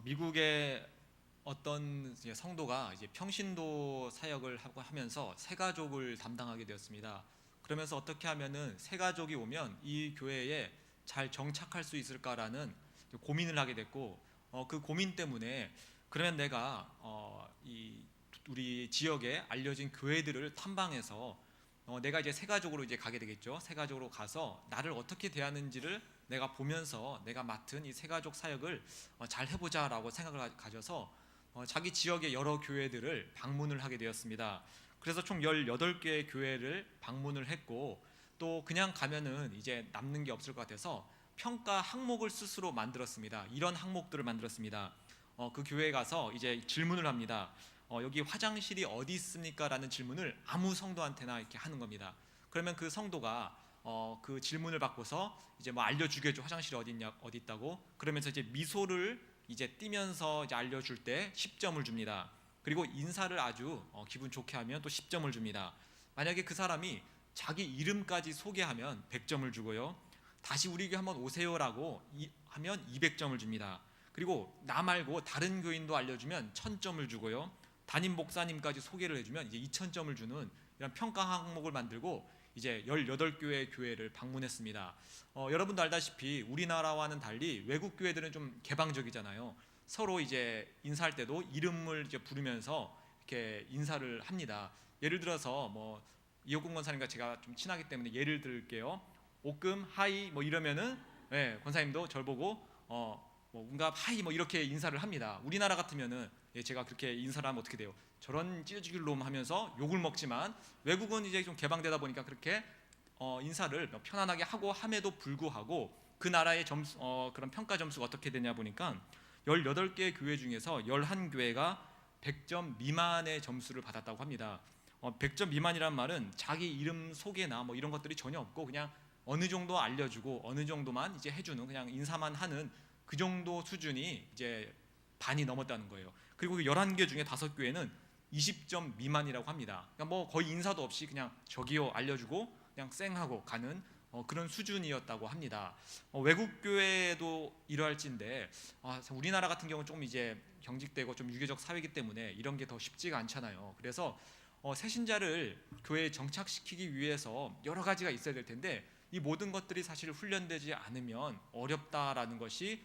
미국의 어떤 이제 성도가 이제 평신도 사역을 하고 하면서 새가족을 담당하게 되었습니다. 그러면서 어떻게 하면은 새가족이 오면 이 교회에 잘 정착할 수 있을까라는 고민을 하게 됐고, 그 고민 때문에 그러면 내가 이 우리 지역에 알려진 교회들을 탐방해서 내가 이제 새가족으로 이제 가게 되겠죠. 새가족으로 가서 나를 어떻게 대하는지를 내가 보면서 내가 맡은 이 새가족 사역을 잘 해보자라고 생각을 가져서 자기 지역의 여러 교회들을 방문을 하게 되었습니다. 그래서 총 18개의 교회를 방문을 했고, 또 그냥 가면은 이제 남는 게 없을 것 같아서 평가 항목을 스스로 만들었습니다. 이런 항목들을 만들었습니다. 그 교회에 가서 이제 질문을 합니다. 여기 화장실이 어디 있습니까? 라는 질문을 아무 성도한테나 이렇게 하는 겁니다. 그러면 그 성도가 그 질문을 받고서 이제 뭐 알려주겠죠. 화장실이 어디 있냐, 어디 있다고. 그러면서 이제 미소를 이제 띄면서 이제 알려줄 때 10점을 줍니다. 그리고 인사를 아주 기분 좋게 하면 또 10점을 줍니다. 만약에 그 사람이 자기 이름까지 소개하면 100점을 주고요. 다시 우리에게 한번 오세요라고 하면 200점을 줍니다. 그리고 나 말고 다른 교인도 알려주면 1000점을 주고요. 담임 목사님까지 소개를 해주면 이제 2000점을 주는 이런 평가 항목을 만들고 이제 18교회 교회를 방문했습니다. 여러분도 알다시피 우리나라와는 달리 외국 교회들은 좀 개방적이잖아요. 서로 이제 인사할 때도 이름을 이제 부르면서 이렇게 인사를 합니다. 예를 들어서 뭐 이호근 권사님과 제가 좀 친하기 때문에 예를 들게요. 오금 하이 뭐 이러면은 권사님도 절 보고 뭐 운갑 하이 뭐 이렇게 인사를 합니다. 우리나라 같으면은 제가 그렇게 인사를 하면 어떻게 돼요? 저런 찌질놈 놈 하면서 욕을 먹지만, 외국은 이제 좀 개방되다 보니까 그렇게 인사를 편안하게 하고 함에도 불구하고 그 나라의 그런 평가 점수가 어떻게 되냐 보니까 18개 교회 중에서 11교회가 100점 미만의 점수를 받았다고 합니다. 100점 미만이란 말은 자기 이름 소개나 뭐 이런 것들이 전혀 없고 그냥 어느 정도 알려주고 어느 정도만 이제 해주는, 그냥 인사만 하는 그 정도 수준이 이제 반이 넘었다는 거예요. 그리고 그 11개 중에 5교회는 20점 미만이라고 합니다. 그러니까 뭐 거의 인사도 없이 그냥 저기요 알려주고 그냥 쌩하고 가는 그런 수준이었다고 합니다. 외국 교회도 이러할진데 우리나라 같은 경우는 좀 이제 경직되고 좀 유교적 사회이기 때문에 이런 게 더 쉽지가 않잖아요. 그래서 새신자를 교회에 정착시키기 위해서 여러 가지가 있어야 될 텐데 이 모든 것들이 사실 훈련되지 않으면 어렵다라는 것이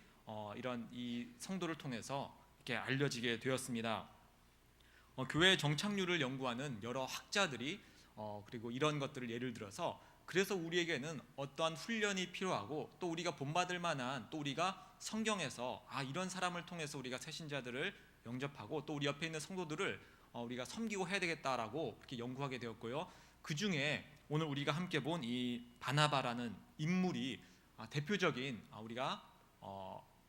이런 이 성도를 통해서 이렇게 알려지게 되었습니다. 교회 정착률을 연구하는 여러 학자들이 그리고 이런 것들을 예를 들어서, 그래서 우리에게는 어떠한 훈련이 필요하고 또 우리가 본받을 만한, 또 우리가 성경에서 이런 사람을 통해서 우리가 새신자들을 영접하고 또 우리 옆에 있는 성도들을 우리가 섬기고 해야 되겠다라고 그렇게 연구하게 되었고요. 그 중에 오늘 우리가 함께 본 이 바나바라는 인물이 대표적인 우리가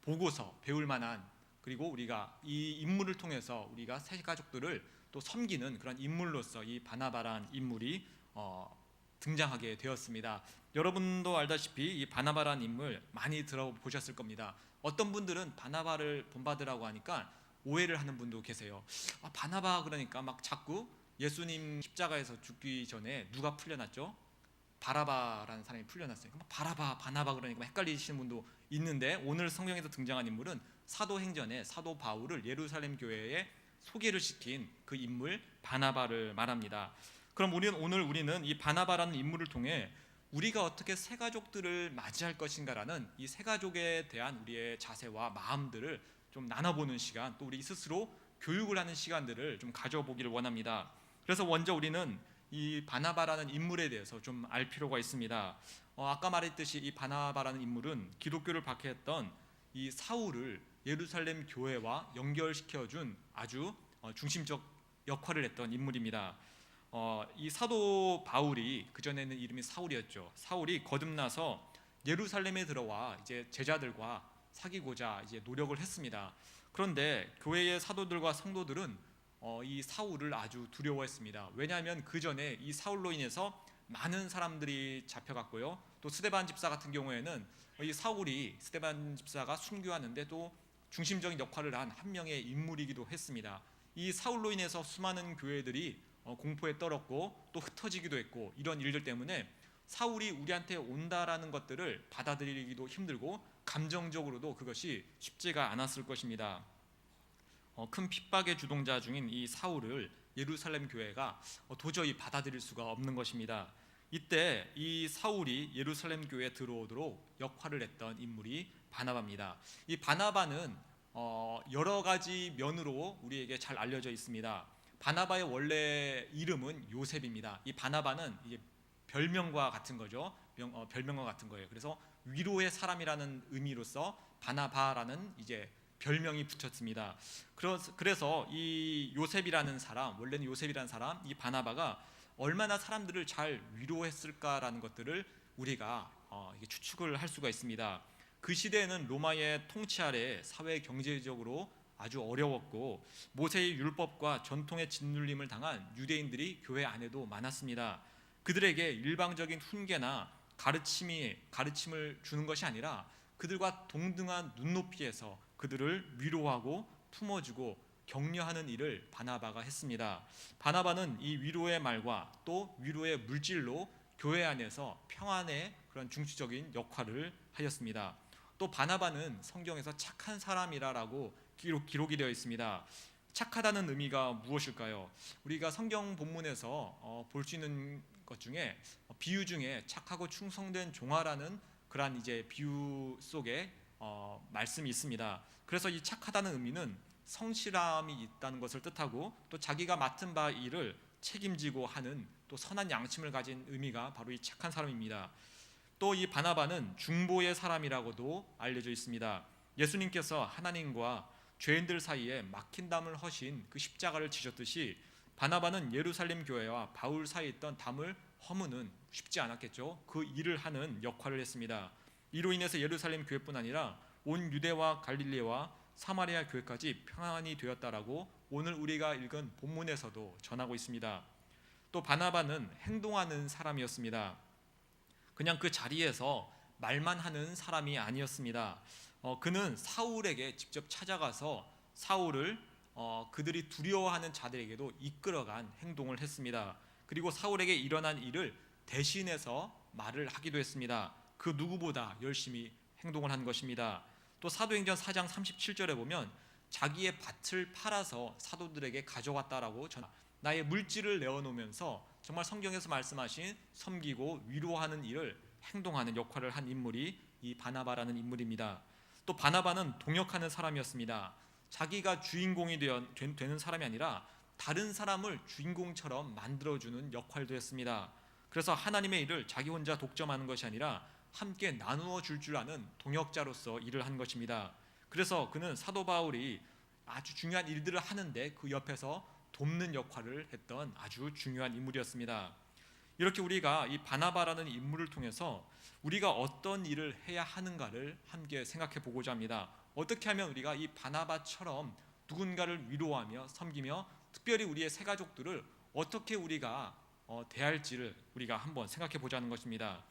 보고서 배울 만한, 그리고 우리가 이 인물을 통해서 우리가 새 가족들을 또 섬기는 그런 인물로서 이 바나바라는 인물이 등장하게 되었습니다. 여러분도 알다시피 이 바나바라는 인물 많이 들어보셨을 겁니다. 어떤 분들은 바나바를 본받으라고 하니까 오해를 하는 분도 계세요. 바나바 그러니까 막 자꾸 예수님 십자가에서 죽기 전에 누가 풀려났죠? 바라바라는 사람이 풀려났어요. 바라바, 바나바 그러니까 헷갈리시는 분도 있는데, 오늘 성경에서 등장한 인물은 사도행전의 사도 바울을 예루살렘 교회에 소개를 시킨 그 인물 바나바를 말합니다. 그럼 오늘 우리는 이 바나바라는 인물을 통해 우리가 어떻게 새 가족들을 맞이할 것인가라는 이 새 가족에 대한 우리의 자세와 마음들을 좀 나눠보는 시간, 또 우리 스스로 교육을 하는 시간들을 좀 가져보기를 원합니다. 그래서 먼저 우리는 이 바나바라는 인물에 대해서 좀 알 필요가 있습니다. 아까 말했듯이 이 바나바라는 인물은 기독교를 박해했던 이 사울을 예루살렘 교회와 연결시켜준 아주 중심적 역할을 했던 인물입니다. 이 사도 바울이, 그전에는 이름이 사울이었죠. 사울이 거듭나서 예루살렘에 들어와 이제 제자들과 사귀고자 이제 노력을 했습니다. 그런데 교회의 사도들과 성도들은 이 사울을 아주 두려워했습니다. 왜냐하면 그 전에 이 사울로 인해서 많은 사람들이 잡혀갔고요. 또 스데반 집사 같은 경우에는 이 사울이, 스데반 집사가 순교하는데 또 중심적인 역할을 한 한 명의 인물이기도 했습니다. 이 사울로 인해서 수많은 교회들이 공포에 떨었고 또 흩어지기도 했고, 이런 일들 때문에 사울이 우리한테 온다라는 것들을 받아들이기도 힘들고 감정적으로도 그것이 쉽지가 않았을 것입니다. 큰 핍박의 주동자 중인 이 사울을 예루살렘 교회가 도저히 받아들일 수가 없는 것입니다. 이때 이 사울이 예루살렘 교회에 들어오도록 역할을 했던 인물이 바나바입니다. 이 바나바는 여러 가지 면으로 우리에게 잘 알려져 있습니다. 바나바의 원래 이름은 요셉입니다. 이 바나바는 이제 별명과 같은 거죠. 별명과 같은 거예요. 그래서 위로의 사람이라는 의미로서 바나바라는 이제 별명이 붙였습니다. 그래서 이 요셉이라는 사람, 원래는 요셉이라는 사람, 이 바나바가 얼마나 사람들을 잘 위로했을까라는 것들을 우리가 추측을 할 수가 있습니다. 그 시대에는 로마의 통치 아래 사회 경제적으로 아주 어려웠고 모세의 율법과 전통의 짓눌림을 당한 유대인들이 교회 안에도 많았습니다. 그들에게 일방적인 훈계나 가르침을 주는 것이 아니라 그들과 동등한 눈높이에서 그들을 위로하고 품어주고 격려하는 일을 바나바가 했습니다. 바나바는 이 위로의 말과 또 위로의 물질로 교회 안에서 평안의 그런 중추적인 역할을 하였습니다. 또 바나바는 성경에서 착한 사람이라고 기록이 되어 있습니다. 착하다는 의미가 무엇일까요? 우리가 성경 본문에서 볼 수 있는 것 중에 비유 중에 착하고 충성된 종아라는 그러한 이제 비유 속에 말씀이 있습니다. 그래서 이 착하다는 의미는 성실함이 있다는 것을 뜻하고 또 자기가 맡은 바 일을 책임지고 하는 또 선한 양심을 가진 의미가 바로 이 착한 사람입니다. 또 이 바나바는 중보의 사람이라고도 알려져 있습니다. 예수님께서 하나님과 죄인들 사이에 막힌 담을 허신 그 십자가를 지셨듯이 바나바는 예루살렘 교회와 바울 사이에 있던 담을 허무는 쉽지 않았겠죠. 그 일을 하는 역할을 했습니다. 이로 인해서 예루살렘 교회뿐 아니라 온 유대와 갈릴리와 사마리아 교회까지 평안이 되었다라고 오늘 우리가 읽은 본문에서도 전하고 있습니다. 또 바나바는 행동하는 사람이었습니다. 그냥 그 자리에서 말만 하는 사람이 아니었습니다. 그는 사울에게 직접 찾아가서 사울을 그들이 두려워하는 자들에게도 이끌어간 행동을 했습니다. 그리고 사울에게 일어난 일을 대신해서 말을 하기도 했습니다. 그 누구보다 열심히 행동을 한 것입니다. 또 사도행전 4장 37절에 보면 자기의 밭을 팔아서 사도들에게 가져왔다라고 나의 물질을 내어놓으면서 정말 성경에서 말씀하신 섬기고 위로하는 일을 행동하는 역할을 한 인물이 이 바나바라는 인물입니다. 또 바나바는 동역하는 사람이었습니다. 자기가 주인공이 되는 사람이 아니라 다른 사람을 주인공처럼 만들어주는 역할도 했습니다. 그래서 하나님의 일을 자기 혼자 독점하는 것이 아니라 함께 나누어 줄 아는 동역자로서 일을 한 것입니다. 그래서 그는 사도 바울이 아주 중요한 일들을 하는데 그 옆에서 돕는 역할을 했던 아주 중요한 인물이었습니다. 이렇게 우리가 이 바나바라는 인물을 통해서 우리가 어떤 일을 해야 하는가를 함께 생각해 보고자 합니다. 어떻게 하면 우리가 이 바나바처럼 누군가를 위로하며 섬기며 특별히 우리의 새가족들을 어떻게 우리가 대할지를 우리가 한번 생각해 보자는 것입니다.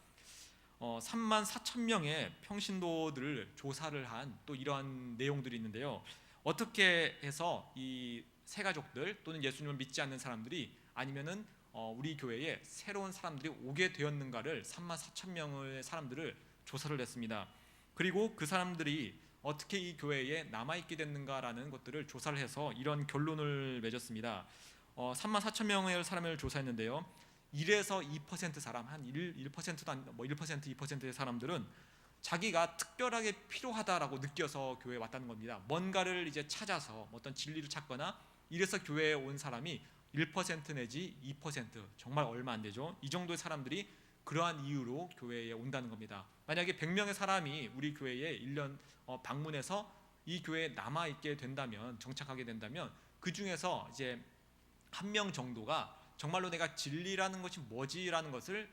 3만 4천 명의 평신도들을 조사를 한 또 이러한 내용들이 있는데요. 어떻게 해서 이 새가족들 또는 예수님을 믿지 않는 사람들이 아니면은 우리 교회에 새로운 사람들이 오게 되었는가를 3만 4천 명의 사람들을 조사를 했습니다. 그리고 그 사람들이 어떻게 이 교회에 남아있게 됐는가라는 것들을 조사를 해서 이런 결론을 맺었습니다. 3만 4천 명의 사람을 조사했는데요. 1에서 2% 사람, 한 1%도 안, 1%, 2%의 사람들은 자기가 특별하게 필요하다라고 느껴서 교회에 왔다는 겁니다. 뭔가를 이제 찾아서 어떤 진리를 찾거나 이래서 교회에 온 사람이 1% 내지 2%, 정말 얼마 안 되죠. 이 정도의 사람들이 그러한 이유로 교회에 온다는 겁니다. 만약에 100명의 사람이 우리 교회에 1년 방문해서 이 교회에 남아있게 된다면, 정착하게 된다면 그 중에서 이제 1명 정도가 정말로 내가 진리라는 것이 뭐지라는 것을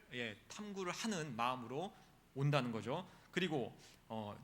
탐구를 하는 마음으로 온다는 거죠. 그리고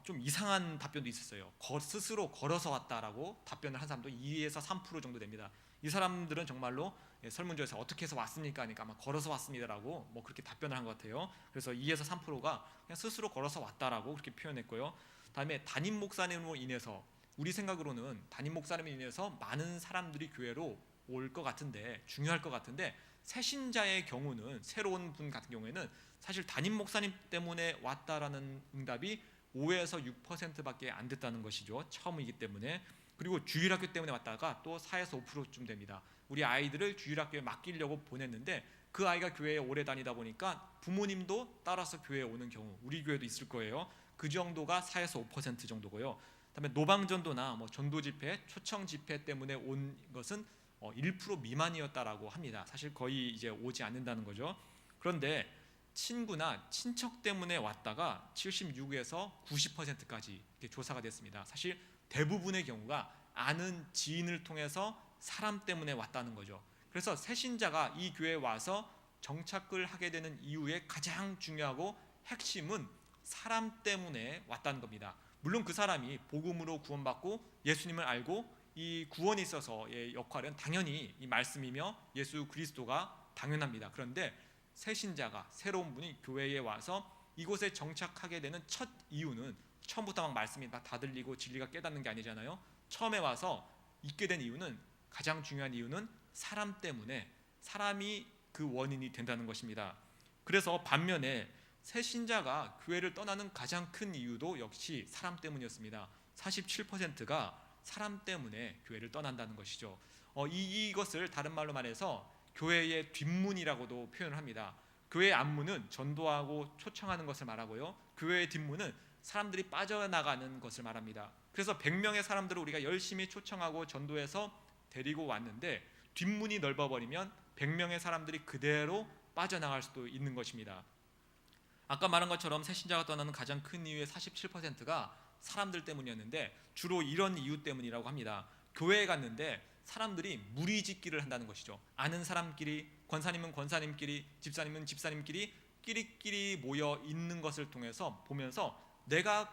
좀 이상한 답변도 있었어요. 스스로 걸어서 왔다라고 답변을 한 사람도 2에서 3% 정도 됩니다. 이 사람들은 정말로 설문조에서 어떻게 해서 왔습니까? 하니까 아마 걸어서 왔습니다라고 그렇게 답변을 한 것 같아요. 그래서 2에서 3%가 그냥 스스로 걸어서 왔다라고 그렇게 표현했고요. 다음에 담임 목사님으로 인해서, 우리 생각으로는 담임 목사님으로 인해서 많은 사람들이 교회로 올 것 같은데, 중요할 것 같은데, 새신자의 경우는, 새로운 분 같은 경우에는 사실 담임 목사님 때문에 왔다라는 응답이 5에서 6%밖에 안 됐다는 것이죠. 처음이기 때문에. 그리고 주일학교 때문에 왔다가 또 4에서 5%쯤 됩니다. 우리 아이들을 주일학교에 맡기려고 보냈는데 그 아이가 교회에 오래 다니다 보니까 부모님도 따라서 교회에 오는 경우, 우리 교회도 있을 거예요. 그 정도가 4에서 5% 정도고요. 그다음에 노방전도나 전도 집회, 초청 집회 때문에 온 것은 1% 미만이었다라고 합니다. 사실 거의 이제 오지 않는다는 거죠. 그런데 친구나 친척 때문에 왔다가 76에서 90%까지 조사가 됐습니다. 사실 대부분의 경우가 아는 지인을 통해서 사람 때문에 왔다는 거죠. 그래서 새신자가 이 교회에 와서 정착을 하게 되는 이유의 가장 중요하고 핵심은 사람 때문에 왔다는 겁니다. 물론 그 사람이 복음으로 구원받고 예수님을 알고 이 구원에 있어서의 역할은 당연히 이 말씀이며 예수 그리스도가 당연합니다. 그런데 새신자가, 새로운 분이 교회에 와서 이곳에 정착하게 되는 첫 이유는 처음부터 막 말씀이 다 들리고 진리가 깨닫는 게 아니잖아요. 처음에 와서 있게 된 이유는, 가장 중요한 이유는 사람 때문에, 사람이 그 원인이 된다는 것입니다. 그래서 반면에 새신자가 교회를 떠나는 가장 큰 이유도 역시 사람 때문이었습니다. 47%가 사람 때문에 교회를 떠난다는 것이죠. 이것을 다른 말로 말해서 교회의 뒷문이라고도 표현을 합니다. 교회의 앞문은 전도하고 초청하는 것을 말하고요, 교회의 뒷문은 사람들이 빠져나가는 것을 말합니다. 그래서 100명의 사람들을 우리가 열심히 초청하고 전도해서 데리고 왔는데 뒷문이 넓어버리면 100명의 사람들이 그대로 빠져나갈 수도 있는 것입니다. 아까 말한 것처럼 새신자가 떠나는 가장 큰 이유의 47%가 사람들 때문이었는데 주로 이런 이유 때문이라고 합니다. 교회에 갔는데 사람들이 무리짓기를 한다는 것이죠. 아는 사람끼리, 권사님은 권사님끼리, 집사님은 집사님끼리 끼리끼리 모여 있는 것을 통해서 보면서 내가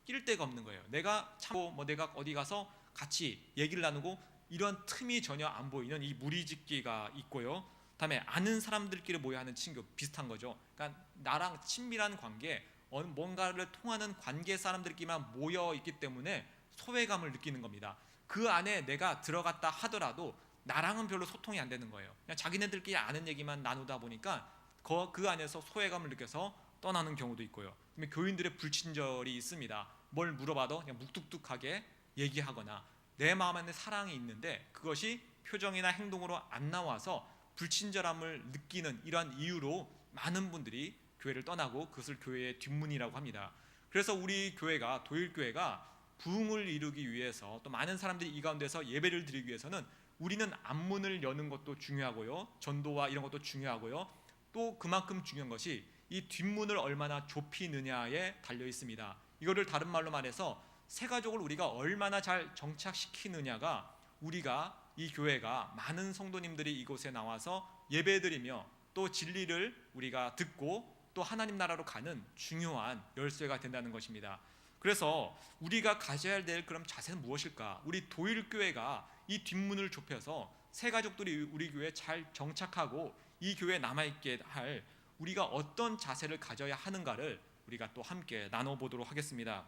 낄 데가 없는 거예요. 내가 참고 내가 어디 가서 같이 얘기를 나누고 이런 틈이 전혀 안 보이는 이 무리짓기가 있고요. 다음에 아는 사람들끼리 모여 하는 친교, 비슷한 거죠. 그러니까 나랑 친밀한 관계, 뭔가를 통하는 관계 사람들끼리만 모여 있기 때문에 소외감을 느끼는 겁니다. 그 안에 내가 들어갔다 하더라도 나랑은 별로 소통이 안 되는 거예요. 그냥 자기네들끼리 아는 얘기만 나누다 보니까 그 안에서 소외감을 느껴서 떠나는 경우도 있고요. 교인들의 불친절이 있습니다. 뭘 물어봐도 그냥 묵뚝뚝하게 얘기하거나 내 마음 안에 사랑이 있는데 그것이 표정이나 행동으로 안 나와서 불친절함을 느끼는 이러한 이유로 많은 분들이 교회를 떠나고 그것을 교회의 뒷문이라고 합니다. 그래서 우리 교회가, 도일교회가 부흥을 이루기 위해서, 또 많은 사람들이 이 가운데서 예배를 드리기 위해서는 우리는 앞문을 여는 것도 중요하고요, 전도와 이런 것도 중요하고요, 또 그만큼 중요한 것이 이 뒷문을 얼마나 좁히느냐에 달려 있습니다. 이거를 다른 말로 말해서 새가족을 우리가 얼마나 잘 정착시키느냐가, 우리가 이 교회가 많은 성도님들이 이곳에 나와서 예배드리며 또 진리를 우리가 듣고 또 하나님 나라로 가는 중요한 열쇠가 된다는 것입니다. 그래서 우리가 가져야 될 그럼 자세는 무엇일까? 우리 도일교회가 이 뒷문을 좁혀서 새가족들이 우리 교회에 잘 정착하고 이 교회에 남아있게 할 우리가 어떤 자세를 가져야 하는가를 우리가 또 함께 나눠보도록 하겠습니다.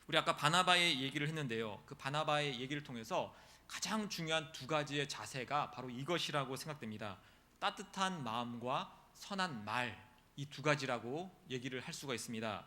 우리 아까 바나바의 얘기를 했는데요, 그 바나바의 얘기를 통해서 가장 중요한 두 가지의 자세가 바로 이것이라고 생각됩니다. 따뜻한 마음과 선한 말, 이 두 가지라고 얘기를 할 수가 있습니다.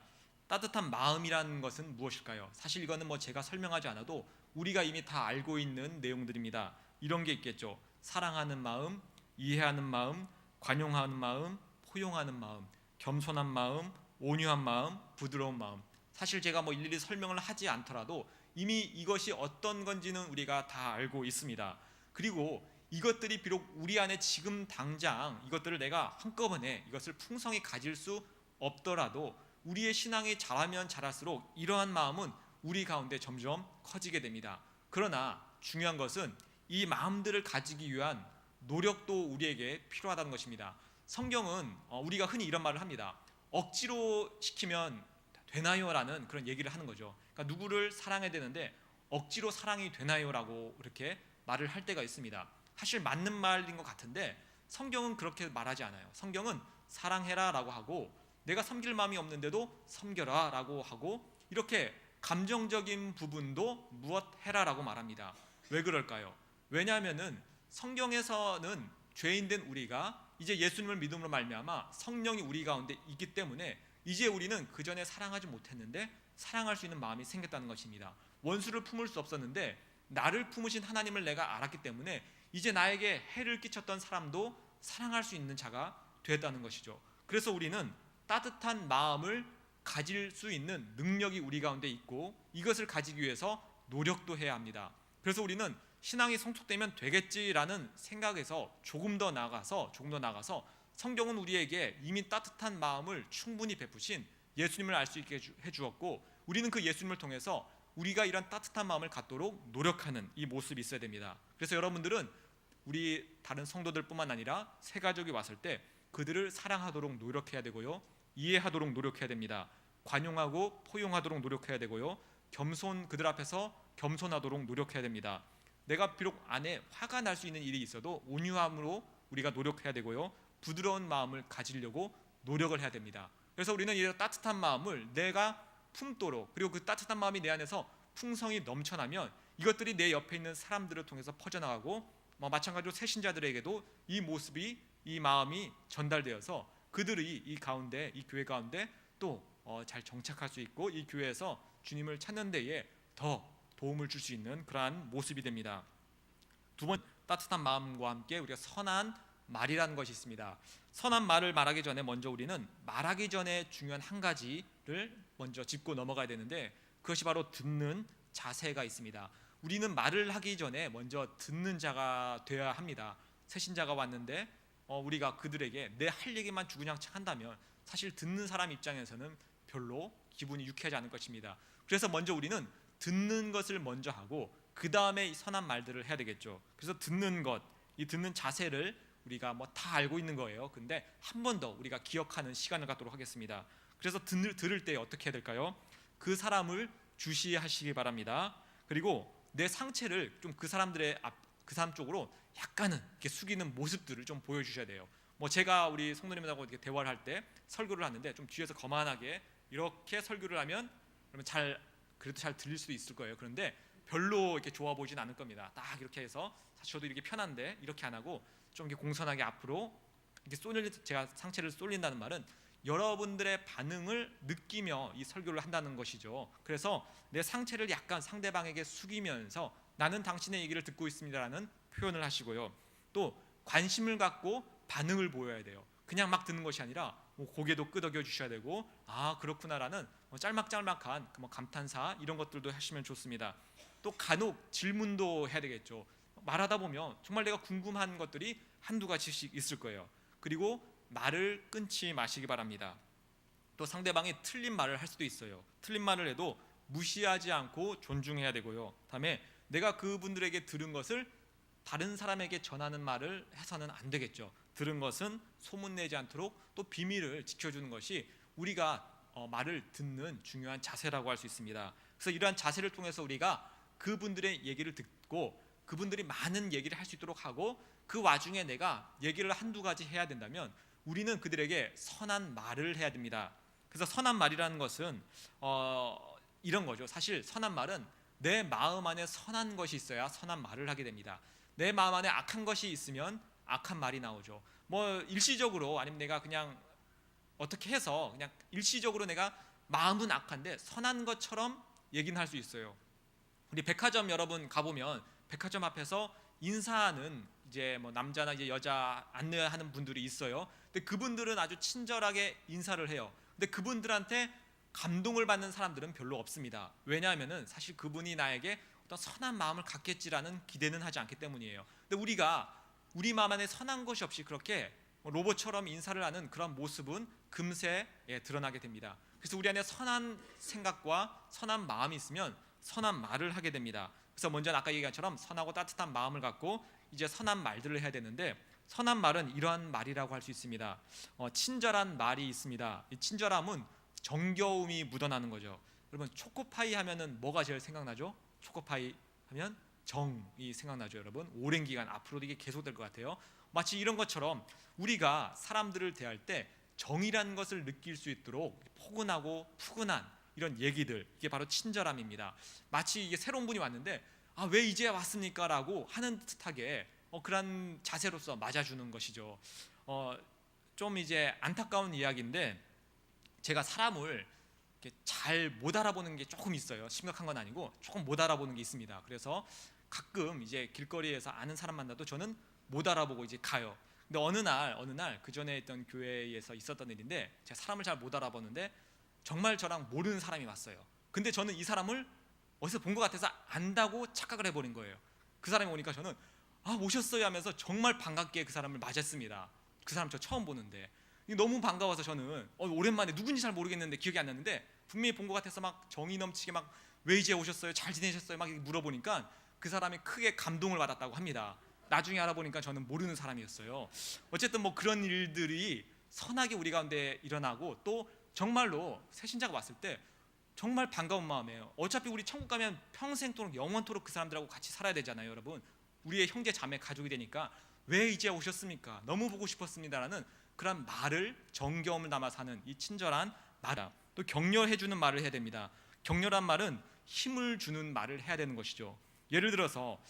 따뜻한 마음이라는 것은 무엇일까요? 사실 이거는 제가 설명하지 않아도 우리가 이미 다 알고 있는 내용들입니다. 이런 게 있겠죠. 사랑하는 마음, 이해하는 마음, 관용하는 마음, 포용하는 마음, 겸손한 마음, 온유한 마음, 부드러운 마음. 사실 제가 일일이 설명을 하지 않더라도 이미 이것이 어떤 건지는 우리가 다 알고 있습니다. 그리고 이것들이 비록 우리 안에 지금 당장 이것들을 내가 한꺼번에 이것을 풍성히 가질 수 없더라도 우리의 신앙이 자라면 자랄수록 이러한 마음은 우리 가운데 점점 커지게 됩니다. 그러나 중요한 것은 이 마음들을 가지기 위한 노력도 우리에게 필요하다는 것입니다. 성경은 우리가 흔히 이런 말을 합니다. 억지로 시키면 되나요? 라는 그런 얘기를 하는 거죠. 그러니까 누구를 사랑해야 되는데 억지로 사랑이 되나요? 라고 이렇게 말을 할 때가 있습니다. 사실 맞는 말인 것 같은데 성경은 그렇게 말하지 않아요. 성경은 사랑해라 라고 하고 내가 섬길 마음이 없는데도 섬겨라 라고 하고 이렇게 감정적인 부분도 무엇 해라 라고 말합니다. 왜 그럴까요? 왜냐하면은 성경에서는 죄인된 우리가 이제 예수님을 믿음으로 말미암아 성령이 우리 가운데 있기 때문에 이제 우리는 그전에 사랑하지 못했는데 사랑할 수 있는 마음이 생겼다는 것입니다. 원수를 품을 수 없었는데 나를 품으신 하나님을 내가 알았기 때문에 이제 나에게 해를 끼쳤던 사람도 사랑할 수 있는 자가 되었다는 것이죠. 그래서 우리는 따뜻한 마음을 가질 수 있는 능력이 우리 가운데 있고 이것을 가지기 위해서 노력도 해야 합니다. 그래서 우리는 신앙이 성숙되면 되겠지라는 생각에서 조금 더 나가서 성경은 우리에게 이미 따뜻한 마음을 충분히 베푸신 예수님을 알 수 있게 해주었고 우리는 그 예수님을 통해서 우리가 이런 따뜻한 마음을 갖도록 노력하는 이 모습이 있어야 됩니다. 그래서 여러분들은 우리 다른 성도들뿐만 아니라 새 가족이 왔을 때 그들을 사랑하도록 노력해야 되고요, 이해하도록 노력해야 됩니다. 관용하고 포용하도록 노력해야 되고요, 그들 앞에서 겸손하도록 노력해야 됩니다. 내가 비록 안에 화가 날 수 있는 일이 있어도 온유함으로 우리가 노력해야 되고요, 부드러운 마음을 가지려고 노력을 해야 됩니다. 그래서 우리는 이 따뜻한 마음을 내가 품도록, 그리고 그 따뜻한 마음이 내 안에서 풍성이 넘쳐나면 이것들이 내 옆에 있는 사람들을 통해서 퍼져나가고 마찬가지로 새신자들에게도 이 모습이, 이 마음이 전달되어서 그들이 이 교회 가운데 또 잘 정착할 수 있고 이 교회에서 주님을 찾는 데에 더 도움을 줄 수 있는 그러한 모습이 됩니다. 두 번, 따뜻한 마음과 함께 우리가 선한 말이라는 것이 있습니다. 선한 말을 말하기 전에 먼저 우리는 말하기 전에 중요한 한 가지를 먼저 짚고 넘어가야 되는데 그것이 바로 듣는 자세가 있습니다. 우리는 말을 하기 전에 먼저 듣는 자가 되어야 합니다. 새신자가 왔는데 우리가 그들에게 내 할 얘기만 주구장창 한다면 사실 듣는 사람 입장에서는 별로 기분이 유쾌하지 않을 것입니다. 그래서 먼저 우리는 듣는 것을 먼저 하고 그 다음에 선한 말들을 해야 되겠죠. 그래서 듣는 것, 이 듣는 자세를 우리가 다 알고 있는 거예요. 근데 한 번 더 우리가 기억하는 시간을 갖도록 하겠습니다. 그래서 들을 때 어떻게 해야 될까요? 그 사람을 주시하시기 바랍니다. 그리고 내 상체를 좀 그 사람 쪽으로 약간은 이렇게 숙이는 모습들을 좀 보여주셔야 돼요. 제가 우리 성도님들하고 이렇게 대화를 할 때 설교를 하는데 좀 뒤에서 거만하게 이렇게 설교를 하면 그러면 그래도 잘 들릴 수도 있을 거예요. 그런데 별로 이렇게 좋아 보이진 않을 겁니다. 딱 이렇게 해서 사실 저도 이렇게 편한데 이렇게 안 하고 좀 이렇게 공손하게 앞으로 이렇게 제가 상체를 쏠린다는 말은 여러분들의 반응을 느끼며 이 설교를 한다는 것이죠. 그래서 내 상체를 약간 상대방에게 숙이면서 나는 당신의 얘기를 듣고 있습니다라는 표현을 하시고요. 또 관심을 갖고 반응을 보여야 돼요. 그냥 막 듣는 것이 아니라 고개도 끄덕여 주셔야 되고 그렇구나라는 짤막짤막한 감탄사 이런 것들도 하시면 좋습니다. 또 간혹 질문도 해야 되겠죠. 말하다 보면 정말 내가 궁금한 것들이 한두 가지씩 있을 거예요. 그리고 말을 끊지 마시기 바랍니다. 또 상대방이 틀린 말을 할 수도 있어요. 틀린 말을 해도 무시하지 않고 존중해야 되고요. 다음에 내가 그분들에게 들은 것을 다른 사람에게 전하는 말을 해서는 안 되겠죠. 들은 것은 소문내지 않도록 또 비밀을 지켜주는 것이 우리가 말을 듣는 중요한 자세라고 할 수 있습니다. 그래서 이러한 자세를 통해서 우리가 그분들의 얘기를 듣고 그분들이 많은 얘기를 할 수 있도록 하고 그 와중에 내가 얘기를 한두 가지 해야 된다면 우리는 그들에게 선한 말을 해야 됩니다. 그래서 선한 말이라는 것은 이런 거죠. 사실 선한 말은 내 마음 안에 선한 것이 있어야 선한 말을 하게 됩니다. 내 마음 안에 악한 것이 있으면 악한 말이 나오죠. 일시적으로 아니면 내가 그냥 어떻게 해서 그냥 일시적으로 내가 마음은 악한데 선한 것처럼 얘기는 할 수 있어요. 우리 백화점 여러분 가보면 백화점 앞에서 인사하는 이제 남자나 이제 여자 안내하는 분들이 있어요. 근데 그분들은 아주 친절하게 인사를 해요. 근데 그분들한테 감동을 받는 사람들은 별로 없습니다. 왜냐하면은 사실 그분이 나에게 어떤 선한 마음을 갖겠지라는 기대는 하지 않기 때문이에요. 근데 우리가 우리 마음 안에 선한 것이 없이 그렇게 로봇처럼 인사를 하는 그런 모습은 금세 드러나게 됩니다. 그래서 우리 안에 선한 생각과 선한 마음이 있으면 선한 말을 하게 됩니다. 그래서 먼저 아까 얘기한 것처럼 선하고 따뜻한 마음을 갖고 이제 선한 말들을 해야 되는데 선한 말은 이러한 말이라고 할 수 있습니다. 친절한 말이 있습니다. 이 친절함은 정겨움이 묻어나는 거죠. 여러분 초코파이 하면은 뭐가 제일 생각나죠? 초코파이 하면 정이 생각나죠. 여러분 오랜 기간 앞으로도 이게 계속될 것 같아요. 마치 이런 것처럼 우리가 사람들을 대할 때 정이라는 것을 느낄 수 있도록 포근하고 푸근한 이런 얘기들, 이게 바로 친절함입니다. 마치 이게 새로운 분이 왔는데 왜 이제 왔습니까? 라고 하는 듯하게 그런 자세로서 맞아주는 것이죠. 좀 이제 안타까운 이야기인데 제가 사람을 잘 못 알아보는 게 조금 있어요. 심각한 건 아니고 조금 못 알아보는 게 있습니다. 그래서 가끔 이제 길거리에서 아는 사람 만나도 저는 못 알아보고 이제 가요. 근데 어느 날 그 전에 있던 교회에서 있었던 일인데, 제가 사람을 잘 못 알아보는데 정말 저랑 모르는 사람이 왔어요. 근데 저는 이 사람을 어디서 본 것 같아서 안다고 착각을 해버린 거예요. 그 사람이 오니까 저는 오셨어요 하면서 정말 반갑게 그 사람을 맞았습니다. 그 사람 저 처음 보는데 너무 반가워서 저는 오랜만에 누군지 잘 모르겠는데, 기억이 안 났는데 분명히 본 것 같아서 막 정이 넘치게 막 왜 이제 오셨어요? 잘 지내셨어요? 막 물어보니까 그 사람이 크게 감동을 받았다고 합니다. 나중에 알아보니까 저는 모르는 사람이었어요. 어쨌든 뭐 그런 일들이 선하게 우리 가운데 일어나고, 또 정말로 새신자가 왔을 때 정말 반가운 마음이에요. 어차피 우리 천국 가면 평생토록 영원토록 그 사람들하고 같이 살아야 되잖아요, 여러분. 우리의 형제 자매 가족이 되니까 왜 이제 오셨습니까? 너무 보고 싶었습니다라는 그런 말을, 정겨움을 담아 사는 이 친절한 말, 또 격려해주는 말을 해야 됩니다. 격려란 말은 힘을 주는 말을 해야 되는 것이죠. 예를 들어서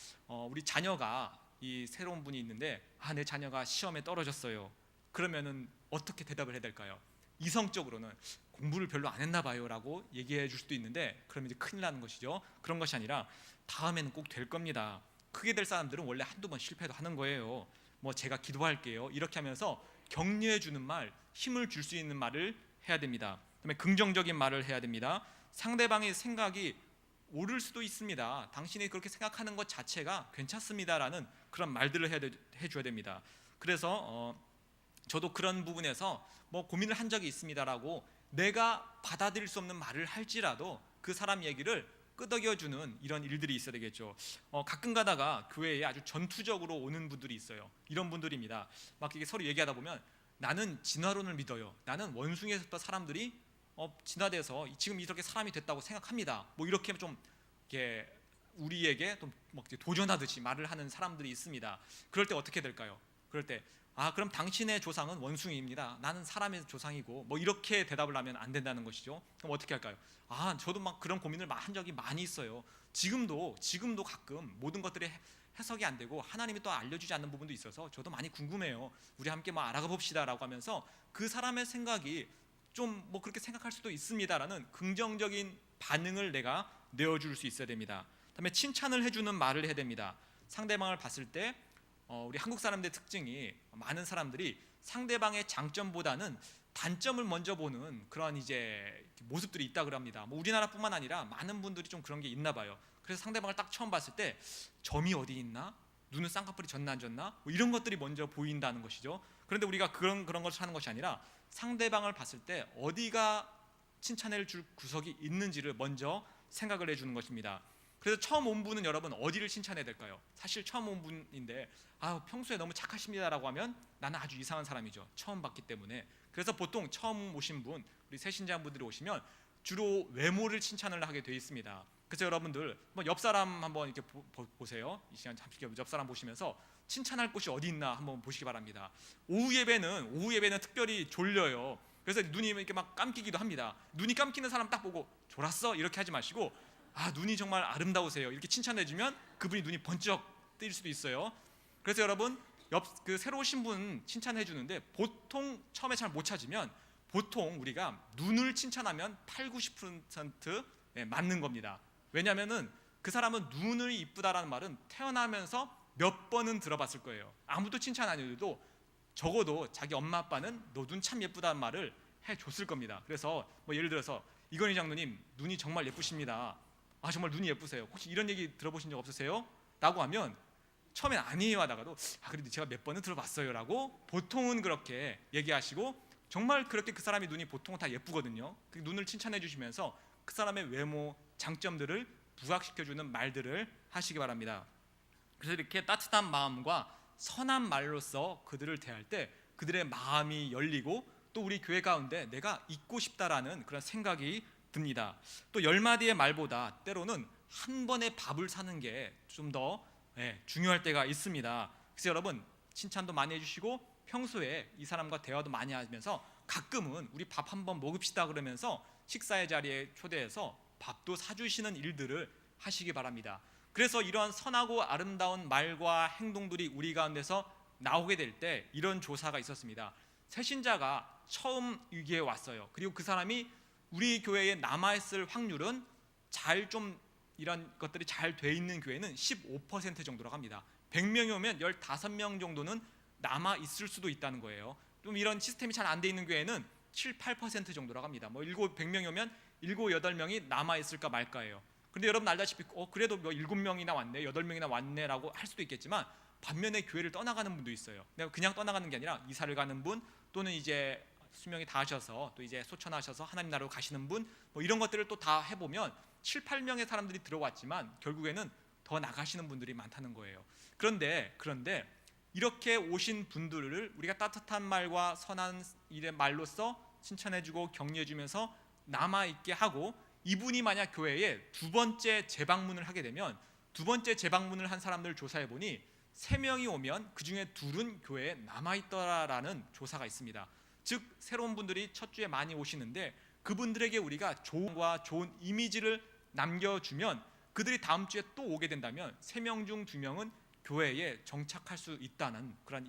우리 자녀가, 이 새로운 분이 있는데 내 자녀가 시험에 떨어졌어요. 그러면은 어떻게 대답을 해야 될까요? 이성적으로는 공부를 별로 안 했나 봐요 라고 얘기해 줄 수도 있는데, 그러면 이제 큰일 나는 것이죠. 그런 것이 아니라 다음에는 꼭 될 겁니다. 크게 될 사람들은 원래 한두 번 실패도 하는 거예요. 뭐 제가 기도할게요, 이렇게 하면서 격려해 주는 말, 힘을 줄 수 있는 말을 해야 됩니다. 그다음에 긍정적인 말을 해야 됩니다. 상대방의 생각이 옳을 수도 있습니다. 당신이 그렇게 생각하는 것 자체가 괜찮습니다라는 그런 말들을 해줘야 됩니다. 그래서 저도 그런 부분에서 뭐 고민을 한 적이 있습니다라고 내가 받아들일 수 없는 말을 할지라도 그 사람 얘기를 끄덕여주는 이런 일들이 있어야 되겠죠. 가끔 가다가 교회에 아주 전투적으로 오는 분들이 있어요. 이런 분들입니다. 막 이게 서로 얘기하다 보면 나는 진화론을 믿어요. 나는 원숭이에서부터 사람들이 진화돼서 지금 이렇게 사람이 됐다고 생각합니다. 뭐 이렇게 좀 이렇게 우리에게 또 도전하듯이 말을 하는 사람들이 있습니다. 그럴 때 어떻게 될까요? 그럴 때 그럼 당신의 조상은 원숭이입니다. 나는 사람의 조상이고, 뭐 이렇게 대답을 하면 안 된다는 것이죠. 그럼 어떻게 할까요? 저도 막 그런 고민을 한 적이 많이 있어요. 지금도 가끔 모든 것들이 해석이 안 되고 하나님이 또 알려주지 않는 부분도 있어서 저도 많이 궁금해요. 우리 함께 알아가 봅시다라고 하면서 그 사람의 생각이 좀 뭐 그렇게 생각할 수도 있습니다라는 긍정적인 반응을 내가 내어줄 수 있어야 됩니다. 그다음에 칭찬을 해주는 말을 해야 됩니다. 상대방을 봤을 때 우리 한국 사람들의 특징이, 많은 사람들이 상대방의 장점보다는 단점을 먼저 보는 그런 이제 모습들이 있다고 합니다. 뭐 우리나라뿐만 아니라 많은 분들이 좀 그런 게 있나 봐요. 그래서 상대방을 딱 처음 봤을 때 점이 어디 있나? 눈은 쌍꺼풀이 졌나 안 졌나? 뭐 이런 것들이 먼저 보인다는 것이죠. 그런데 우리가 그런 것을 하는 것이 아니라 상대방을 봤을 때 어디가 칭찬해 줄 구석이 있는지를 먼저 생각을 해주는 것입니다. 그래서 처음 온 분은 여러분 어디를 칭찬해야 될까요? 사실 처음 온 분인데 평소에 너무 착하십니다라고 하면 나는 아주 이상한 사람이죠. 처음 봤기 때문에. 그래서 보통 처음 오신 분, 우리 새신자분들이 오시면 주로 외모를 칭찬을 하게 되어 있습니다. 그래서 여러분들 옆 사람 한번 이렇게 보세요. 이 시간 잠시 옆 사람 보시면서 칭찬할 곳이 어디 있나 한번 보시기 바랍니다. 오후 예배는 특별히 졸려요. 그래서 눈이 이렇게 막 감기기도 합니다. 눈이 감기는 사람 딱 보고 졸았어? 이렇게 하지 마시고 눈이 정말 아름다우세요, 이렇게 칭찬해주면 그분이 눈이 번쩍 뜨일 수도 있어요. 그래서 여러분 그 새로 오신 분 칭찬해 주는데 보통 처음에 잘 못 찾으면 보통 우리가 눈을 칭찬하면 80-90% 맞는 겁니다. 왜냐하면은 그 사람은 눈이 이쁘다라는 말은 태어나면서 몇 번은 들어봤을 거예요. 아무도 칭찬 안 해도 적어도 자기 엄마 아빠는 너 눈 참 예쁘다는 말을 해줬을 겁니다. 그래서 뭐 예를 들어서 이건희 장로님 눈이 정말 예쁘십니다. 정말 눈이 예쁘세요. 혹시 이런 얘기 들어보신 적 없으세요? 라고 하면 처음엔 아니에요 하다가도 그래도 제가 몇 번은 들어봤어요 라고 보통은 그렇게 얘기하시고, 정말 그렇게 그 사람의 눈이 보통은 다 예쁘거든요. 그 눈을 칭찬해 주시면서 그 사람의 외모, 장점들을 부각시켜주는 말들을 하시기 바랍니다. 그래서 이렇게 따뜻한 마음과 선한 말로써 그들을 대할 때 그들의 마음이 열리고 또 우리 교회 가운데 내가 있고 싶다라는 그런 생각이 듭니다. 또 10마디의 말보다 때로는 한 번에 밥을 사는 게 좀 더 중요할 때가 있습니다. 그래서 여러분 칭찬도 많이 해주시고 평소에 이 사람과 대화도 많이 하면서 가끔은 우리 밥 한번 먹읍시다 그러면서 식사의 자리에 초대해서 밥도 사주시는 일들을 하시기 바랍니다. 그래서 이러한 선하고 아름다운 말과 행동들이 우리 가운데서 나오게 될 때 이런 조사가 있었습니다. 새신자가 처음 위기에 왔어요. 그리고 그 사람이 우리 교회에 남아있을 확률은 이런 것들이 잘 돼 있는 교회는 15% 정도라고 합니다. 100명이 오면 15명 정도는 남아있을 수도 있다는 거예요. 좀 이런 시스템이 잘 안 돼 있는 교회는 7, 8% 정도라고 합니다. 100명이 오면 7, 8명이 남아있을까 말까예요. 근데 여러분 알다시피 그래도 7명이나 왔네, 8명이나 왔네라고 할 수도 있겠지만, 반면에 교회를 떠나가는 분도 있어요. 그냥 떠나가는 게 아니라 이사를 가는 분, 또는 이제 수명이 다하셔서 또 이제 소천하셔서 하나님 나라로 가시는 분, 이런 것들을 또 다 해보면 7, 8명의 사람들이 들어왔지만 결국에는 더 나가시는 분들이 많다는 거예요. 그런데 이렇게 오신 분들을 우리가 따뜻한 말과 선한 일의 말로써 칭찬해주고 격려해주면서 남아있게 하고, 이분이 만약 교회에 두 번째 재방문을 하게 되면, 두 번째 재방문을 한 사람들을 조사해보니 3명이 오면 그 중에 2은 교회에 남아있더라라는 조사가 있습니다. 즉 새로운 분들이 첫 주에 많이 오시는데, 그분들에게 우리가 좋은 이미지를 남겨주면 그들이 다음 주에 또 오게 된다면 3명 중 2명은 교회에 정착할 수 있다는 그런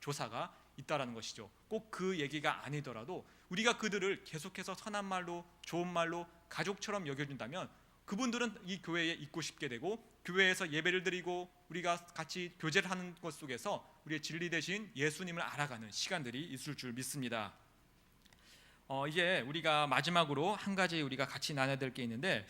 조사가 있다라는 것이죠. 꼭 그 얘기가 아니더라도 우리가 그들을 계속해서 선한 말로, 좋은 말로 가족처럼 여겨준다면 그분들은 이 교회에 있고 싶게 되고, 교회에서 예배를 드리고 우리가 같이 교제를 하는 것 속에서 우리의 진리 되신 예수님을 알아가는 시간들이 있을 줄 믿습니다. 이제 우리가 마지막으로 한 가지 우리가 같이 나눠야 될 게 있는데,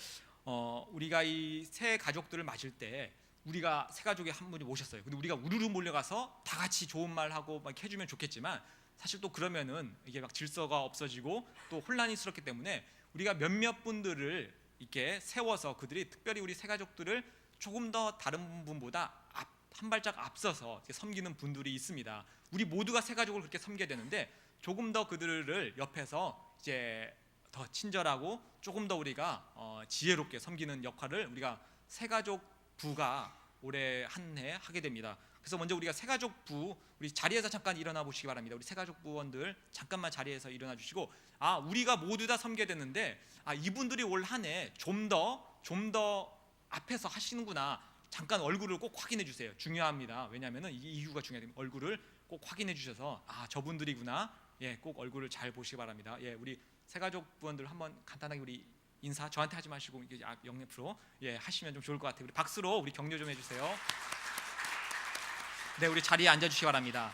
우리가 이 새 가족들을 맞을 때 우리가 새 가족에 한 분이 오셨어요. 근데 우리가 우르르 몰려가서 다 같이 좋은 말 하고 막 해주면 좋겠지만, 사실 또 그러면은 이게 막 질서가 없어지고 또 혼란스럽기 때문에 우리가 몇몇 분들을 이렇게 세워서 그들이 특별히 우리 새 가족들을 조금 더 다른 분보다 한 발짝 앞서서 섬기는 분들이 있습니다. 우리 모두가 새 가족을 그렇게 섬겨야 되는데, 조금 더 그들을 옆에서 이제 더 친절하고 조금 더 우리가 지혜롭게 섬기는 역할을 우리가 새 가족 부가 올해 한 해 하게 됩니다. 그래서 먼저 우리가 새 가족 부, 우리 자리에서 잠깐 일어나 보시기 바랍니다. 우리 새 가족 부원들 잠깐만 자리에서 일어나 주시고, 우리가 모두 다 섬겨야 되는데 이분들이 올 한 해 좀 더 앞에서 하시는구나, 잠깐 얼굴을 꼭 확인해 주세요. 중요합니다. 왜냐하면 이 이유가 중요합니다. 얼굴을 꼭 확인해 주셔서 저분들이구나, 꼭 얼굴을 잘 보시기 바랍니다. 우리 새 가족 부원들 한번 간단하게 우리 인사 저한테 하지 마시고 옆으로 하시면 좀 좋을 것 같아요. 우리 박수로 우리 격려 좀 해주세요. 네, 우리 자리에 앉아주시기 바랍니다.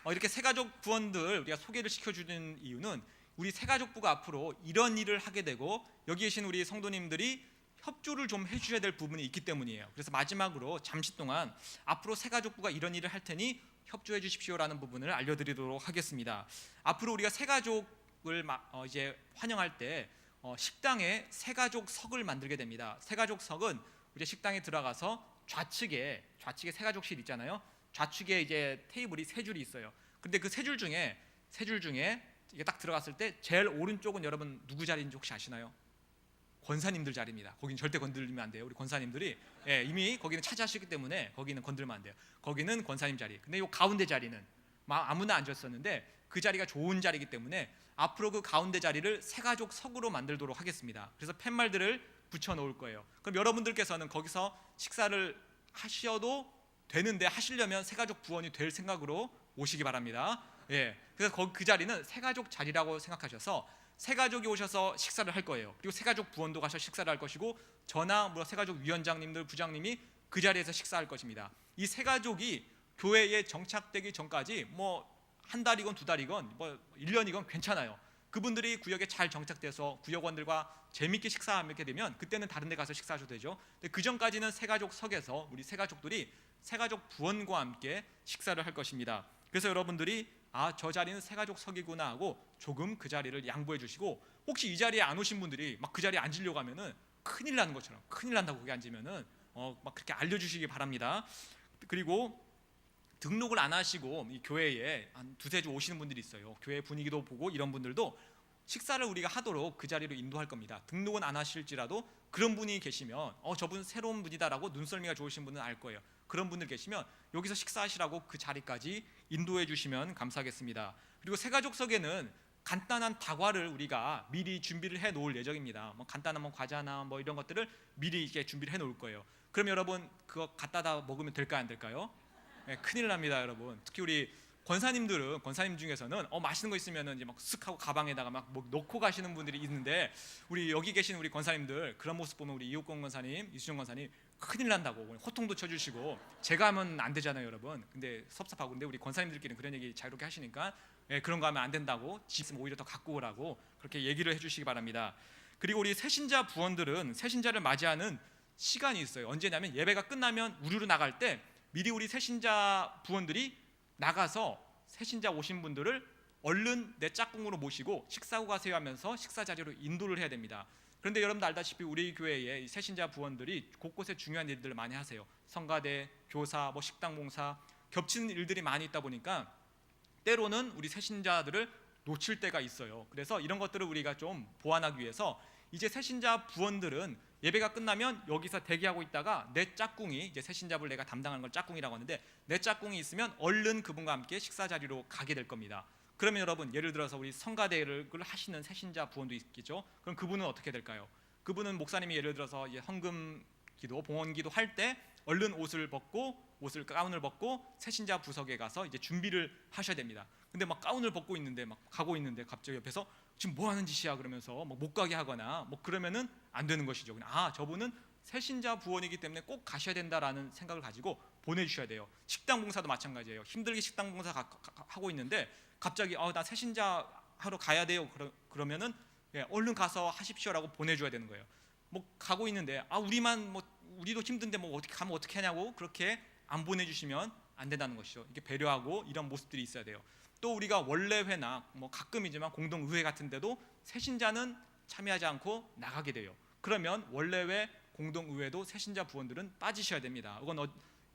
이렇게 새 가족 부원들 우리가 소개를 시켜주는 이유는, 우리 새 가족부가 앞으로 이런 일을 하게 되고 여기 계신 우리 성도님들이 협조를 좀 해주셔야 될 부분이 있기 때문이에요. 그래서 마지막으로 잠시 동안 앞으로 새 가족부가 이런 일을 할 테니 협조해 주십시오라는 부분을 알려드리도록 하겠습니다. 앞으로 우리가 새 가족을 이제 환영할 때 식당에 새 가족석을 만들게 됩니다. 새 가족석은 우리 식당에 들어가서 좌측에 새 가족실 있잖아요. 좌측에 이제 테이블이 3줄이 있어요. 근데 그 3줄 중에 이게 딱 들어갔을 때 제일 오른쪽은 여러분 누구 자리인지 혹시 아시나요? 권사님들 자리입니다. 거기는 절대 건들리면 안 돼요. 우리 권사님들이 이미 거기는 차지하시기 때문에 거기는 건들면 안 돼요. 거기는 권사님 자리. 근데 이 가운데 자리는 아무나 앉았었는데 그 자리가 좋은 자리이기 때문에 앞으로 그 가운데 자리를 새 가족석으로 만들도록 하겠습니다. 그래서 팻말들을 붙여 놓을 거예요. 그럼 여러분들께서는 거기서 식사를 하셔도 되는데, 하시려면 새 가족 부원이 될 생각으로 오시기 바랍니다. 그래서 그 자리는 새 가족 자리라고 생각하셔서 새 가족이 오셔서 식사를 할 거예요. 그리고 새 가족 부원도 가서 식사를 할 것이고, 저나 새 가족 위원장님들, 부장님이 그 자리에서 식사할 것입니다. 이 새 가족이 교회에 정착되기 전까지 한 달이건 2달이건 1년이건 괜찮아요. 그분들이 구역에 잘 정착돼서 구역원들과 재밌게 식사하게 되면 그때는 다른 데 가서 식사하셔도 되죠. 근데 그 전까지는 새 가족석에서 우리 새 가족들이 새 가족 부원과 함께 식사를 할 것입니다. 그래서 여러분들이 저 자리는 새 가족석이구나 하고 조금 그 자리를 양보해 주시고, 혹시 이 자리에 안 오신 분들이 그 자리에 앉으려고 하면은 큰일 나는 것처럼, 큰일 난다고 거기 앉으면은 그렇게 알려주시기 바랍니다. 그리고 등록을 안 하시고 이 교회에 한 2-3주 오시는 분들이 있어요. 교회 분위기도 보고 이런 분들도 식사를 우리가 하도록 그 자리로 인도할 겁니다. 등록은 안 하실지라도 그런 분이 계시면 저분 새로운 분이다라고 눈썰미가 좋으신 분은 알 거예요. 그런 분들 계시면 여기서 식사하시라고 그 자리까지 인도해 주시면 감사하겠습니다. 그리고 새 가족석에는 간단한 다과를 우리가 미리 준비를 해 놓을 예정입니다. 간단한 과자나 이런 것들을 미리 이렇게 준비를 해 놓을 거예요. 그럼 여러분 그거 갖다다 먹으면 될까요, 안 될까요? 큰일 납니다, 여러분. 특히 우리 권사님 중에서는 맛있는 거 있으면은 이제 막 쓱 하고 가방에다가 막 뭐 넣고 가시는 분들이 있는데, 우리 여기 계신 우리 권사님들 그런 모습 보면 우리 이옥권 권사님, 이수정 권사님 큰일 난다고 호통도 쳐주시고, 제가 하면 안 되잖아요, 여러분. 근데 섭섭하고, 근데 우리 권사님들끼리는 그런 얘기 자유롭게 하시니까 그런 거 하면 안 된다고, 집 있으면 오히려 더 갖고 오라고 그렇게 얘기를 해주시기 바랍니다. 그리고 우리 새신자 부원들은 새신자를 맞이하는 시간이 있어요. 언제냐면 예배가 끝나면 우르르 나갈 때 미리 우리 새신자 부원들이 나가서 새신자 오신 분들을 얼른 내 짝꿍으로 모시고 식사하고 가세요 하면서 식사 자리로 인도를 해야 됩니다. 그런데 여러분도 알다시피 우리 교회에 새신자 부원들이 곳곳에 중요한 일들을 많이 하세요. 성가대, 교사, 뭐 식당 봉사, 겹치는 일들이 많이 있다 보니까 때로는 우리 새신자들을 놓칠 때가 있어요. 그래서 이런 것들을 우리가 좀 보완하기 위해서 이제 새신자 부원들은 예배가 끝나면 여기서 대기하고 있다가 내 짝꿍이, 이제 새신자를 내가 담당하는 걸 짝꿍이라고 하는데, 내 짝꿍이 있으면 얼른 그분과 함께 식사 자리로 가게 될 겁니다. 그러면 여러분, 예를 들어서 우리 성가대를 하시는 새신자 부원도 있겠죠. 그럼 그분은 어떻게 될까요? 그분은 목사님이 예를 들어서 헌금 기도, 봉헌 기도 할 때 얼른 가운을 벗고 새신자 부석에 가서 이제 준비를 하셔야 됩니다. 근데 막 가운을 벗고 있는데 막 가고 있는데 갑자기 옆에서 지금 뭐 하는 짓이야 그러면서 못 가게 하거나 그러면은 안 되는 것이죠. 저분은 새신자 부원이기 때문에 꼭 가셔야 된다라는 생각을 가지고 보내주셔야 돼요. 식당 봉사도 마찬가지예요. 힘들게 식당 봉사 하고 있는데 갑자기 나 새신자 하러 가야 돼요. 그러면은 얼른 가서 하십시오라고 보내줘야 되는 거예요. 가고 있는데 우리도 힘든데 어떻게 가면 어떻게 하냐고 그렇게 안 보내주시면 안 된다는 것이죠. 이게 배려하고 이런 모습들이 있어야 돼요. 또 우리가 원래회나 가끔이지만 공동의회 같은 데도 새신자는 참여하지 않고 나가게 돼요. 그러면 원래회, 공동의회도 새신자 부원들은 빠지셔야 됩니다.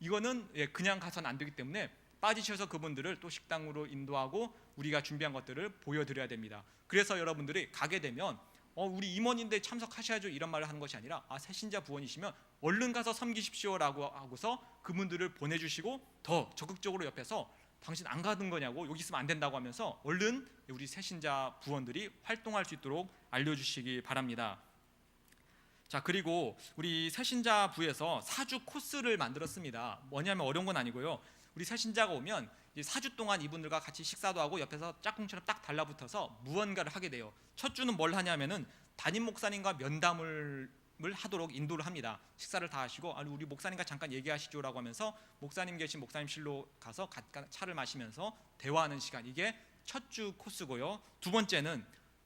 이거는 그냥 가서는 안 되기 때문에 빠지셔서 그분들을 또 식당으로 인도하고 우리가 준비한 것들을 보여드려야 됩니다. 그래서 여러분들이 가게 되면 우리 임원인데 참석하셔야죠 이런 말을 하는 것이 아니라 새신자 부원이시면 얼른 가서 섬기십시오라고 하고서 그분들을 보내주시고, 더 적극적으로 옆에서 당신 안 가는 거냐고, 여기 있으면 안 된다고 하면서 얼른 우리 새신자 부원들이 활동할 수 있도록 알려주시기 바랍니다. 자, 그리고 우리 새신자 부에서 사주 코스를 만들었습니다. 뭐냐면 어려운 건 아니고요. 우리 새신자가 오면 4주 동안 이분들과 같이 식사도 하고 옆에서 짝꿍처럼 딱 달라붙어서 무언가를 하게 돼요. 첫 주는 뭘 하냐면은 담임 목사님과 면담을 하도록 인도를 합니다. 식사를 다 하시고 우리 목사님과 잠깐 얘기하시죠라고 하면서 목사님 계신 목사님실로 가서 차를 마시면서 대화하는 시간, 이게 첫 주 코스고요. 두 번째는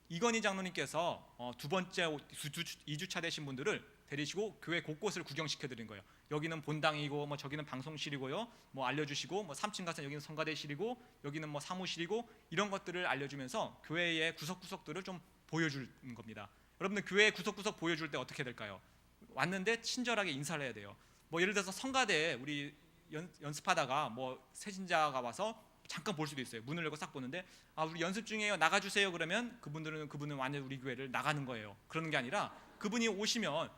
이건희 장로님께서 두 번째 2주차 되신 분들을 데리시고 교회 곳곳을 구경시켜 드린 거예요. 여기는 본당이고 저기는 방송실이고요. 알려주시고 3층 가서 여기는 성가대실이고 여기는 사무실이고 이런 것들을 알려주면서 교회의 구석구석들을 좀 보여주는 겁니다. 여러분들 교회 구석구석 보여줄 때 어떻게 될까요? 왔는데 친절하게 인사를 해야 돼요. 예를 들어서 성가대에 우리 연습하다가 새신자가 와서 잠깐 볼 수도 있어요. 문을 열고 싹 보는데 우리 연습 중이에요. 나가주세요. 그러면 그분은 완전 우리 교회를 나가는 거예요. 그러는 게 아니라 그분이 오시면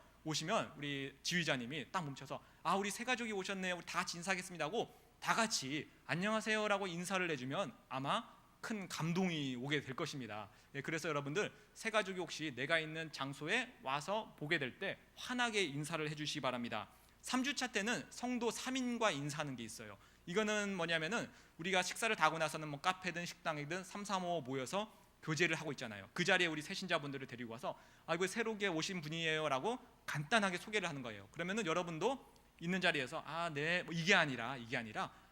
우리 지휘자님이 딱 멈춰서 우리 새 가족이 오셨네요. 우리 다 같이 인사하겠습니다 하고 다 같이 안녕하세요라고 인사를 해주면 아마 큰 감동이 오게 될 것입니다. 그래서 여러분들 새 가족이 혹시 내가 있는 장소에 와서 보게 될 때 환하게 인사를 해주시기 바랍니다. 3주차 때는 성도 3인과 인사하는 게 있어요. 이거는 뭐냐면은 우리가 식사를 다 하고 나서는 카페든 식당이든 3, 4, 5 모여서 교제를 하고 있잖아요. 그 자리에 우리 새신자분들을 데리고 와서 이거 새롭게 오신 분이에요 라고 간단하게 소개를 하는 거예요. 그러면은 여러분도 있는 자리에서 네, 이게 아니라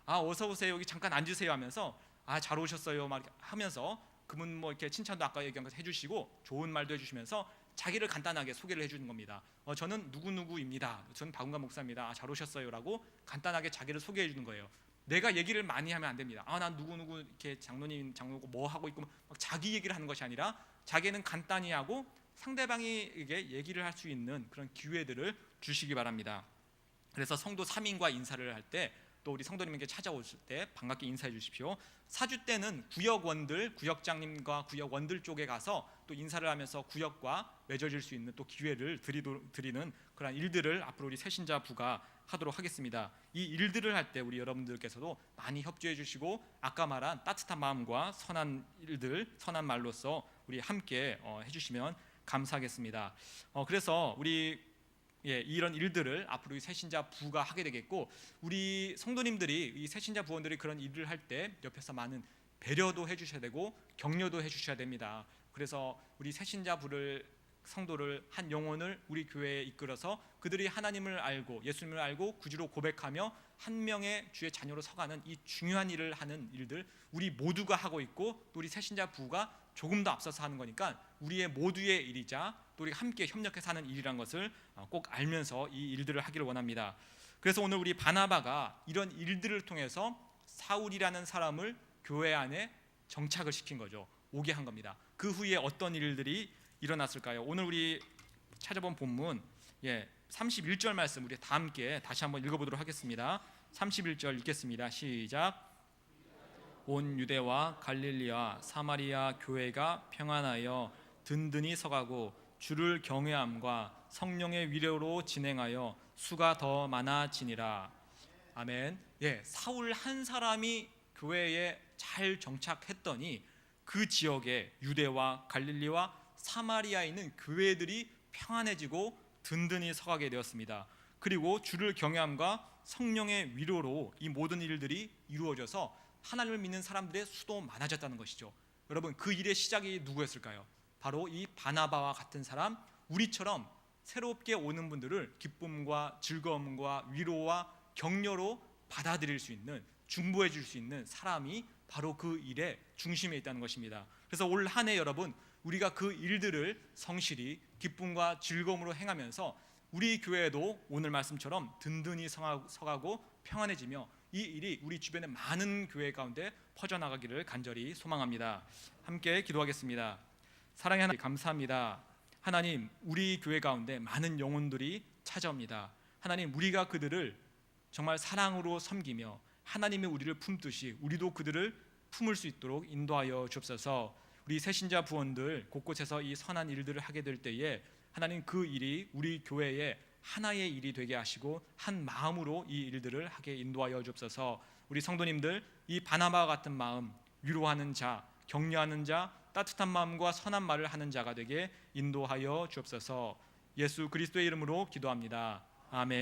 어서 오세요, 여기 잠깐 앉으세요 하면서 잘 오셨어요 막 하면서 그분 이렇게 칭찬도 아까 얘기한 거 해주시고 좋은 말도 해주시면서 자기를 간단하게 소개를 해주는 겁니다. 저는 누구누구입니다. 저는 박은관 목사입니다. 잘 오셨어요라고 간단하게 자기를 소개해 주는 거예요. 내가 얘기를 많이 하면 안 됩니다. 난 누구누구 이렇게 장로고 뭐 하고 있고 막 자기 얘기를 하는 것이 아니라 자기는 간단히 하고 상대방에게 얘기를 할 수 있는 그런 기회들을 주시기 바랍니다. 그래서 성도 3인과 인사를 할 때 또 우리 성도님에게 찾아오실 때 반갑게 인사해 주십시오. 4주 때는 구역장님과 구역원들 쪽에 가서 또 인사를 하면서 구역과 맺어질 수 있는 또 기회를 드리는 그런 일들을 앞으로 우리 새신자 부가 하도록 하겠습니다. 이 일들을 할 때 우리 여러분들께서도 많이 협조해 주시고 아까 말한 따뜻한 마음과 선한 말로써 우리 함께 해주시면 감사하겠습니다. 그래서 우리 이런 일들을 앞으로 이 새신자 부가 하게 되겠고, 우리 성도님들이 이 새신자 부원들이 그런 일을 할 때 옆에서 많은 배려도 해주셔야 되고 격려도 해주셔야 됩니다. 그래서 우리 새신자 부를 성도를 한 영혼을 우리 교회에 이끌어서 그들이 하나님을 알고 예수님을 알고 구주로 고백하며 한 명의 주의 자녀로 서가는 이 중요한 일을 하는 일들, 우리 모두가 하고 있고 또 우리 새신자 부가 조금 더 앞서서 하는 거니까 우리의 모두의 일이자 또 우리가 함께 협력해서 하는 일이란 것을 꼭 알면서 이 일들을 하기를 원합니다. 그래서 오늘 우리 바나바가 이런 일들을 통해서 사울이라는 사람을 교회 안에 정착을 시킨 거죠. 오게 한 겁니다. 그 후에 어떤 일들이 일어났을까요? 오늘 우리 찾아본 본문 31절 말씀 우리 다 함께 다시 한번 읽어보도록 하겠습니다. 31절 읽겠습니다. 시작. 온 유대와 갈릴리와 사마리아 교회가 평안하여 든든히 서가고 주를 경외함과 성령의 위로로 진행하여 수가 더 많아지니라. 아멘. 사울 한 사람이 교회에 잘 정착했더니 그 지역에 유대와 갈릴리와 사마리아에 있는 교회들이 평안해지고 든든히 서가게 되었습니다. 그리고 주를 경외함과 성령의 위로로 이 모든 일들이 이루어져서 하나님을 믿는 사람들의 수도 많아졌다는 것이죠. 여러분, 그 일의 시작이 누구였을까요? 바로 이 바나바와 같은 사람, 우리처럼 새롭게 오는 분들을 기쁨과 즐거움과 위로와 격려로 받아들일 수 있는, 중보해 줄 수 있는 사람이 바로 그 일의 중심에 있다는 것입니다. 그래서 올 한 해 여러분, 우리가 그 일들을 성실히 기쁨과 즐거움으로 행하면서 우리 교회도 오늘 말씀처럼 든든히 서가고 평안해지며 이 일이 우리 주변의 많은 교회 가운데 퍼져나가기를 간절히 소망합니다. 함께 기도하겠습니다. 사랑의 하나님, 감사합니다. 하나님, 우리 교회 가운데 많은 영혼들이 찾아옵니다. 하나님, 우리가 그들을 정말 사랑으로 섬기며 하나님의 우리를 품듯이 우리도 그들을 품을 수 있도록 인도하여 주옵소서. 우리 새신자 부원들 곳곳에서 이 선한 일들을 하게 될 때에 하나님, 그 일이 우리 교회의 하나의 일이 되게 하시고 한 마음으로 이 일들을 하게 인도하여 주옵소서. 우리 성도님들 이 바나바와 같은 마음, 위로하는 자, 격려하는 자, 따뜻한 마음과 선한 말을 하는 자가 되게 인도하여 주옵소서. 예수 그리스도의 이름으로 기도합니다. 아멘.